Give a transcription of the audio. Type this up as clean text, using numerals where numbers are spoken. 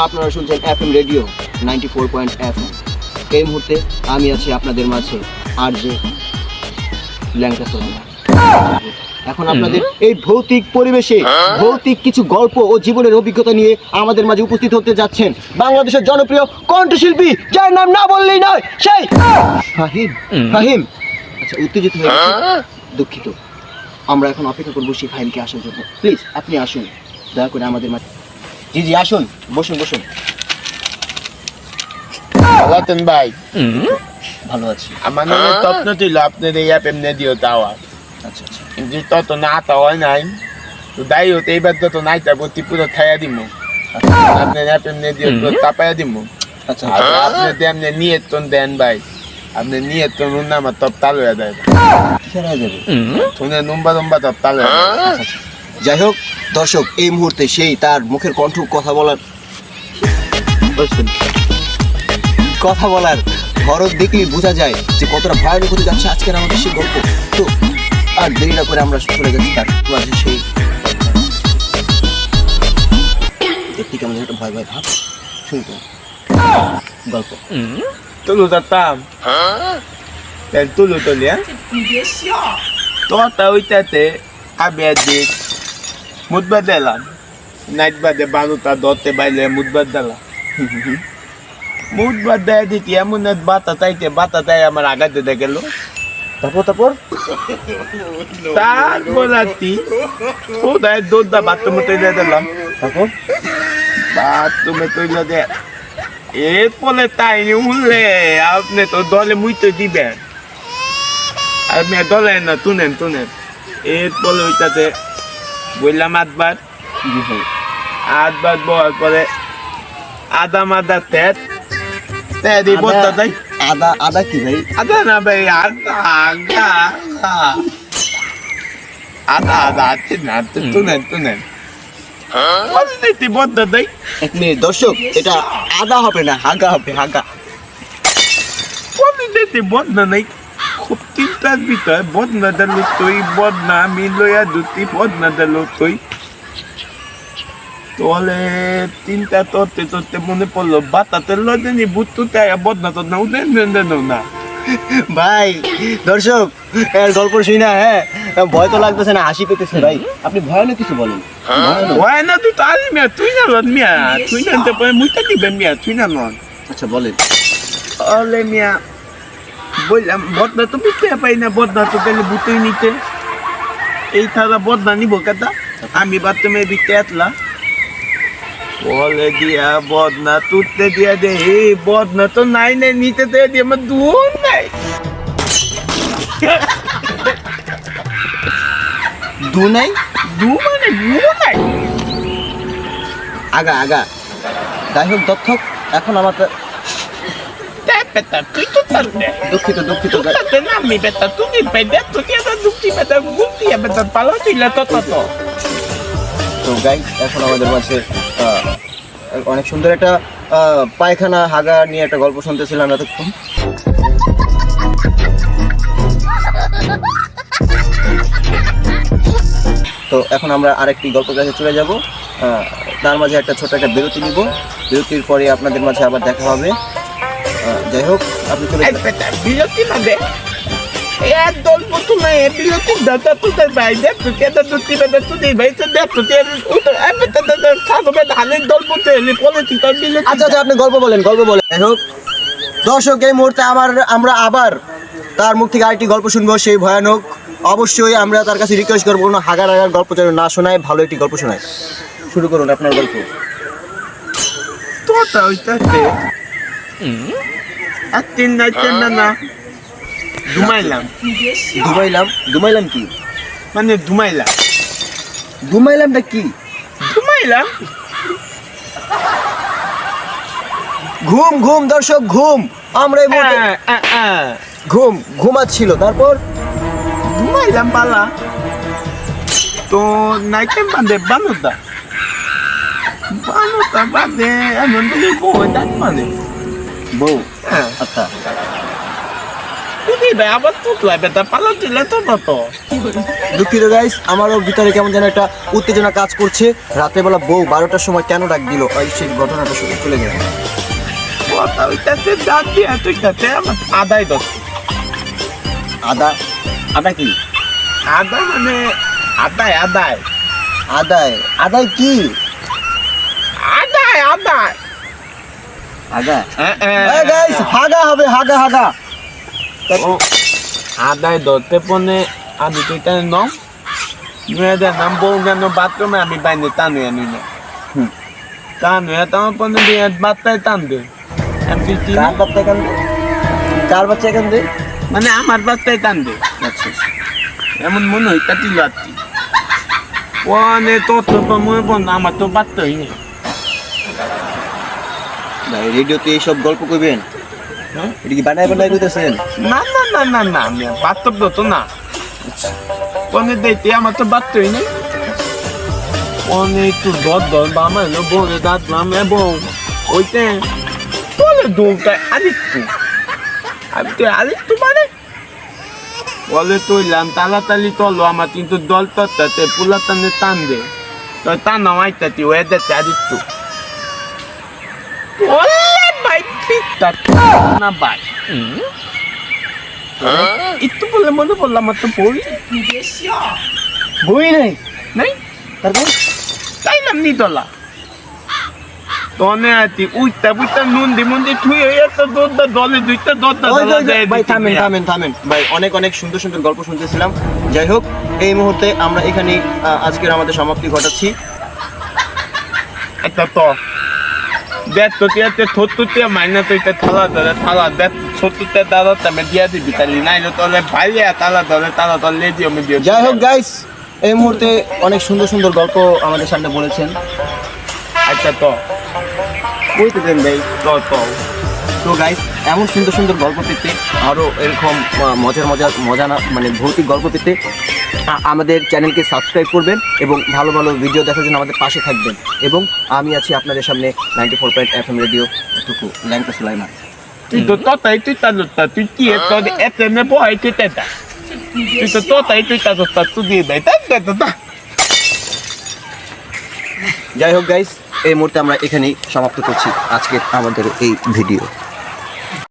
আপনারা শুনছেন FM radio 94.FM। এই মুহূর্তে আমি আছি আপনাদের মাঝে আরজে ল্যাংটা সোনা। এখন আপনাদের এই ভৌতিক পরিবেশে ভৌতিক কিছু গল্প ও জীবনের অভিজ্ঞতা নিয়ে আমাদের মাঝে উপস্থিত হতে যাচ্ছেন বাংলাদেশের জনপ্রিয় কণ্ঠশিল্পী, যার নাম না বললেই নয়, সেই ফাহিম। ফাহিম, আচ্ছা উত্তেজিত হয়ে গেছে, দুঃখিত। আমরা এখন অপেক্ষা করবো সেই ফাহিমকে আসার জন্য। প্লিজ আপনি আসুন দয়া করে আমাদের মাঝে। জি জি আসুন, বসুন বসুন। ভালো আছেন ভাই? ভালো আছি। আমার নামে স্বপ্ন ছিল আপনার এই এফএম রেডিও যাওয়া, আচ্ছা আচ্ছা। কিন্তু তত না হয় নাই। তো দায়ী হতে এইবার যত নাই যাবো পুরো খাইয়া দিব, আপনার এফএম রেডিও চাপাইয়া দিব। আচ্ছা আপনি এমনি নিয়তন দেন ভাই, আপনি নিয়তন আমার তপ তাল হয়ে যায়, কিসের হয়ে যাবে? শুনে লম্বা লম্বা তপ তাল হয়ে যায়। যাই হোক দর্শক, এই মুহূর্তে সেই তার মুখের কণ্ঠ কথা বলার ধরন দেখলেই বোঝা যায় যে কতটা ভয়ানক হতে যাচ্ছে আজকের আমাদের সেই গল্প। তো আর দেরি না করে আমরা চলে যাচ্ছি তার মাঝে। সেই দেখতে কেমন একটা ভয় ভয় ভাব, শুনতো গল্প তুলু তাতাম তুলু তুলিয়া তোটা ওইটাতে আমি একদিন মুদবা দিলাম, নাইট বাদে 12টা 10তে বাইলে মুদবা দিলাম। মুদবা দেয় দিতি এমন এক বাতা চাইতে বাতা দেয় আমার আঘাতে দিয়ে গেল। তারপর তারপর রাত্রি কোথায় দৌড়দা বাথরুমে তৈরি দিলাম। তারপর বাথরুমে তৈরি দে এরপরে তাই উঠলে আপনি তো দলে মুইতে দিবেন, আর মেয়ে দলে না তুনেন এরপরে ওইটাতে বললাম 8 বার বলার পরে আদা মাদা তেত তেদি বলতে যাই। আদা কি ভাই? আদা না ভাই, আদা আছে না, তুনেন বলতে দেয়। এক মিনিট দর্শক, এটা আদা হবে না, হাগা হবে, হাগা। বদনা নাই, খুব চিন্তার ভিতর বদনা দিল তুই, বদনা আমি লইয়া দুটি বদনা দিল তুই। তোলে চিন্তা তোরতে মনে পড়লো বাতাতে লদেনি বুটুতে বদনা তো না উঠে না। ভাই দর্শক, এর গল্প শুই না, হ্যাঁ ভয় তো লাগতেছে না, হাসি পেতেছে ভাই। আপনি ভয়ানক কিছু বলেন। ভয় না তুই তো আলি মিয়া, তুই না লন মিয়া, তুই না পরে মুইটা দিবেন মিয়া, তুই না লন। আচ্ছা বলেন। ওলে মিয়া বললাম বদনা তো বুঝতে পাই না, বদনা তো গেলে বুঝতেই নিতে এই থাকা বদনা নিব কেটা। আমি বাথরুমে বিতে আসলাম, বলে দিয়া বদনা তুলতে দিয়া দে, বদনা তো নাই নিতে দিয়ে আমার দুন নাই। দু নাই? দু মানে দু নাই, আগা। যাই হোক দর্শক, এখন আমার তুই তো তাতে দুঃখিত নামি বেটা, তুমি পেদে তুই এটা দুঃখী বেটা গুটি বেটা পালা তুইলা তো তো গাইস, এখন আমাদের মাঝে অনেক সুন্দর একটা পায়খানা হাগা নিয়ে একটা গল্প শুনতেছিলাম এতক্ষণ। তো এখন আমরা আরেকটি গল্পের কাছে চলে যাব। তার মাঝে একটা ছোট একটা বিরতি নিব, বিরতির পরে আপনাদের মাঝে আবার দেখা হবে। যাই হোক আপনি চলে বিরতি হবে একদল মতো নাই, বিরতি দাদা তোদের ভাই দেখ তুই কেন দুটি বেটা তুই ভাই তো দেখ তুই সাগবে ধানের দল মতো এলি পলিটিক। আচ্ছা আপনি গল্প বলেন। যাই হোক দর্শক, এই মুহূর্তে আমরা আবার তার মুখ থেকে আরেকটি গল্প শুনবো, সেই ভয়ানক। অবশ্যই আমরা তার কাছে রিকোয়েস্ট করবো কোনো হাগার গল্প যেন না শোনায়, ভালো একটি গল্প শোনায়। শুরু করুন আপনার গল্প। তোটা ওইটাতে আর তিন না ঘুমাইলাম কি মানে ঘুমাইলামটা কি? ঘুমাইলাম ঘুম দর্শক, ঘুম। আমরা এই মুহূর্তে ঘুমাচ্ছিল, তারপর ঘুমাইলাম পালা তো নাইতে বাঁধে বানুতা বাঁধে এমন বউ ডাক মানে বউ। আচ্ছা তুই ভাই আবার তুতলা বেটা পালা দিলে তো দুঃখিত গাইস, আমারও ভিতরে কেমন যেন একটা উত্তেজনা কাজ করছে। রাতের বেলা বউ 12টার সময় কেন ডাক দিল, সেই ঘটনাটা শুনে চলে গেল। কথা হইতাছে জাতি এতইতাছে আমার আদায় দত। আদা? আদা কি? আদা মানে আদায় আদায় আদায়? আদায় কি? আদায় আদায় আগা? গাইস, হাগা হবে, হাগা হাগা। ও আদায় ধরতে পনে আমি তো এটা নম মেয়েদের নাম বউ কেন বাথরুমে আমি বাইরে টানুয়া নিল টানুয়া তোমার পনে দিয়ে বাচ্চায় টান দে কার বাচ্চা এখান দে? কার বাচ্চা এখান দে? মানে আমার বাচ্চায় টান দে। আচ্ছা, এমন মনে হয় কাটিল আর কি পনে তোর তো মনে বন্ধ আমার তো বাচ্চাই নেই। ভাই রেডিওতে এইসব গল্প করবেন? হ্যাঁ? এটা কি বানায় বানায় কইতেছেন? না না না না না আমি বাস্তব তো না পনে দেখতে আমার তো বাচ্চাই নেই। পনে একটু দর বা আমার বলে দাঁতলাম এবং ওইতে বলে দৌড়টায় আরেকটু আমি তো আরেকটু মানে বলে তুইলাম তাড়াতাড়ি তলো আমার কিন্তু দল তত্তাতে পুলা টানে টান দে তো টান আইতাতি হয়ে যাচ্ছে আরেকটু ভাই পিঠটা না ভাই একটু বলে মনে পড়লাম আমার তো বই বই নাই? নাই তারপর চাইলাম নি দলা তনে আছি উইটা বুইটা নুন দি মুন্দি থুই হইয়া তো দোদা দলে দুইটা দোদা ওই দলা যে, দেয় ভাই থামেন থামেন থামেন ভাই, অনেক অনেক সুন্দর সুন্দর গল্প শুনতেছিলাম। যাই হোক, এই মুহূর্তে আমরা এখানে আজকের আমাদের সমাপ্তি ঘটাচ্ছি। একটা তো দেখ তো তিয়াতে থত্তুতে মাইনা তো এটা থালা দেখ ছত্তুতে দাদা তুমি দিয়া দিবি তালি নাই তোলে ভাইয়া তালা তলে দিও আমি দিও। যাই হোক গাইস, এই মুহূর্তে অনেক সুন্দর সুন্দর গল্প আমাদের সামনে বলেছেন। আচ্ছা তো বলতে দেন ভাই। তো গাইস, এমন সুন্দর সুন্দর গল্প পেতে, আরও এরকম মজা না মানে ভৌতিক গল্প পেতে আমাদের চ্যানেলকে সাবস্ক্রাইব করবেন এবং ভালো ভালো ভিডিও দেখার জন্য আমাদের পাশে থাকবেন। এবং আমি আছি আপনাদের সামনে 94.FM রেডিও এটুকু ল্যাংটা সুলাইমান। তুই তো তোতাই তুই তালুতা তুই কি তো এতে মে বয় তুই তেতা তুই তো তোতাই তুই তালুতা তুই দিয়ে দেয় তা যাই হোক গাইস, এই মুহূর্তে আমরা এখানেই সমাপ্ত করছি আজকের আমাদের এই ভিডিও।